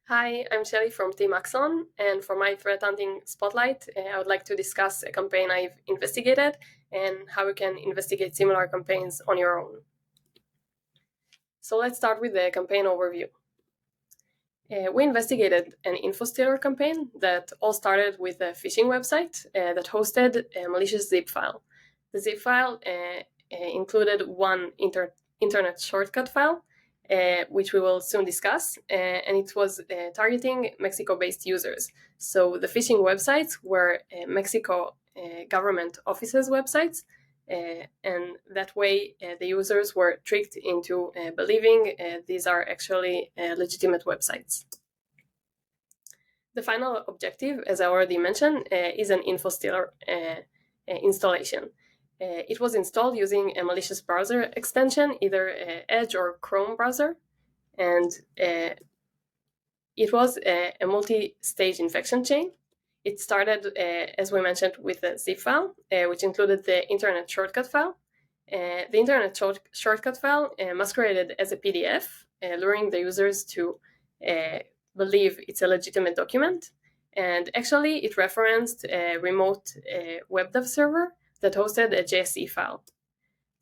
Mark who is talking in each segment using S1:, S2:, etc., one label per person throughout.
S1: Hi, I'm Shelly from Team Axon, and for my threat hunting spotlight, I would like to discuss a campaign I've investigated and how you can investigate similar campaigns on your own. So let's start with the campaign overview. We investigated an info-stealer campaign that all started with a phishing website that hosted a malicious zip file. The zip file included one internet shortcut file, which we will soon discuss, and it was targeting Mexico-based users. So the phishing websites were Mexico government offices websites, and that way the users were tricked into believing these are actually legitimate websites. The final objective, as I already mentioned, is an InfoStealer installation. It was installed using a malicious browser extension, either Edge or Chrome browser, and it was a multi-stage infection chain. It started, as we mentioned, with a zip file, which included the internet shortcut file. The internet shortcut file masqueraded as a PDF, luring the users to believe it's a legitimate document. And actually, it referenced a remote web dev server that hosted a JSE file.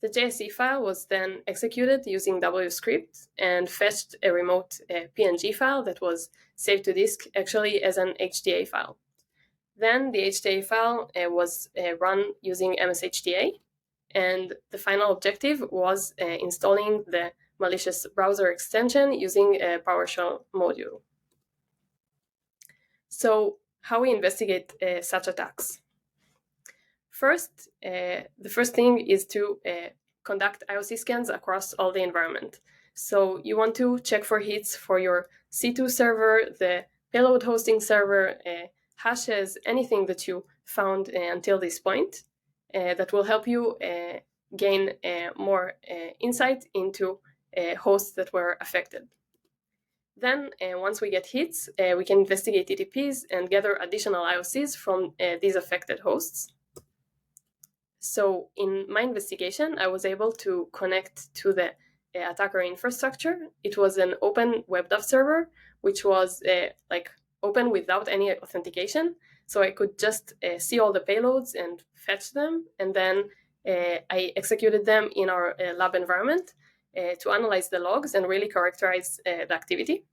S1: The JSE file was then executed using WScript and fetched a remote PNG file that was saved to disk actually as an HTA file. Then the HTA file was run using MSHTA, and the final objective was installing the malicious browser extension using a PowerShell module. So, how we investigate such attacks? First, the first thing is to conduct IOC scans across all the environment. So you want to check for hits for your C2 server, the payload hosting server, hashes, anything that you found until this point that will help you gain more insight into hosts that were affected. Then, once we get hits, we can investigate TTPs and gather additional IOCs from these affected hosts. So in my investigation, I was able to connect to the attacker infrastructure. It was an open web dev server, which was open without any authentication. So I could just see all the payloads and fetch them. And then I executed them in our lab environment to analyze the logs and really characterize the activity.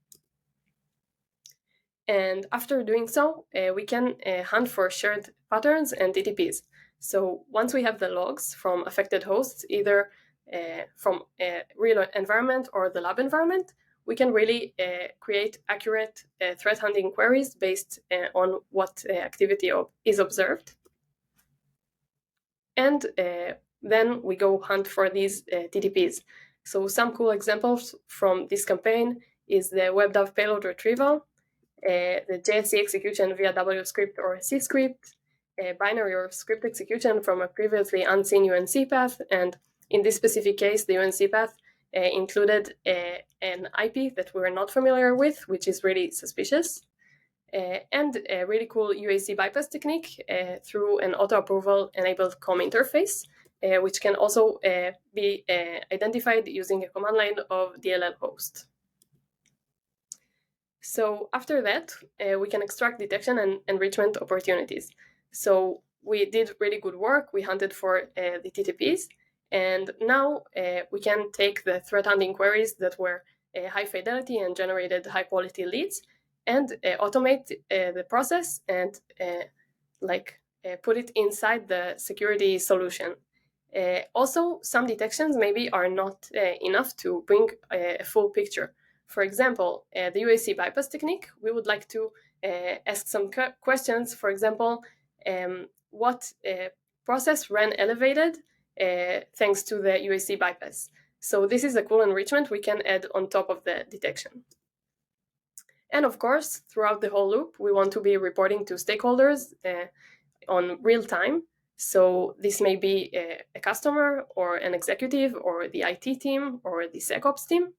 S1: And after doing so, we can hunt for shared patterns and TTPs. So once we have the logs from affected hosts, either from a real environment or the lab environment, we can really create accurate threat hunting queries based on what activity is observed. And then we go hunt for these TTPs. So some cool examples from this campaign is the WebDAV payload retrieval, the JSC execution via WScript or C-script, binary or script execution from a previously unseen UNC path, and in this specific case, the UNC path included an IP that we were not familiar with, which is really suspicious, and a really cool UAC bypass technique through an auto-approval enabled COM interface, which can also be identified using a command line of DLL host. So after that, we can extract detection and enrichment opportunities. So we did really good work. We hunted for the TTPs, and now we can take the threat hunting queries that were high fidelity and generated high quality leads and automate the process and put it inside the security solution. Also, some detections maybe are not enough to bring a full picture. For example, the UAC bypass technique, we would like to ask some questions. For example, what process ran elevated thanks to the UAC bypass. So this is a cool enrichment we can add on top of the detection. And of course, throughout the whole loop, we want to be reporting to stakeholders on real time. So this may be a customer or an executive or the IT team or the SecOps team.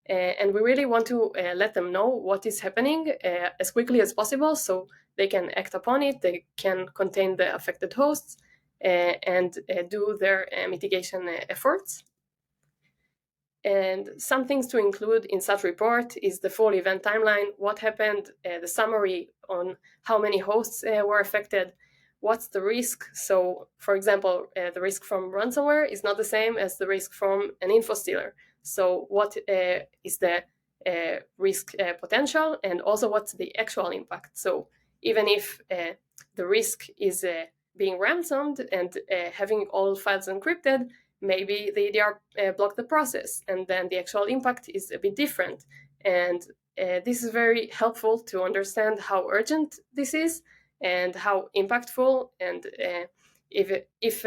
S1: And we really want to let them know what is happening as quickly as possible so they can act upon it, they can contain the affected hosts, and do their mitigation efforts. And some things to include in such report is the full event timeline, what happened, the summary on how many hosts were affected, what's the risk. So, for example, the risk from ransomware is not the same as the risk from an info stealer. So, what is the risk potential, and also what's the actual impact? So, even if the risk is being ransomed and having all files encrypted, maybe the EDR blocked the process, and then the actual impact is a bit different. And this is very helpful to understand how urgent this is and how impactful, and if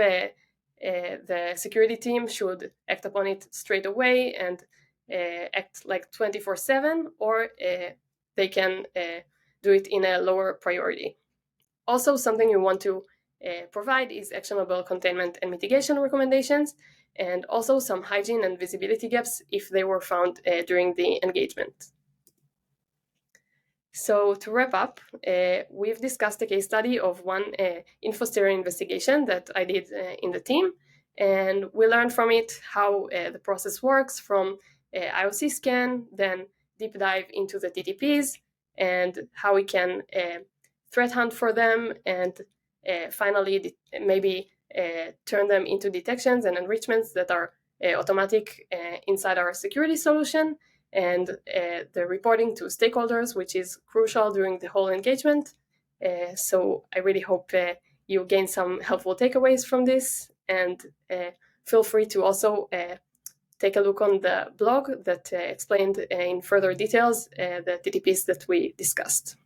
S1: the security team should act upon it straight away and act like 24/7, or they can do it in a lower priority. Also, something you want to provide is actionable containment and mitigation recommendations, and also some hygiene and visibility gaps if they were found during the engagement. So to wrap up, we've discussed a case study of one InfoSteer investigation that I did in the team, and we learned from it how the process works from IOC scan, then deep dive into the TTPs, and how we can threat hunt for them, and finally maybe turn them into detections and enrichments that are automatic inside our security solution, and the reporting to stakeholders, which is crucial during the whole engagement. So I really hope you gain some helpful takeaways from this, and feel free to also take a look on the blog that explained in further details the TTPs that we discussed.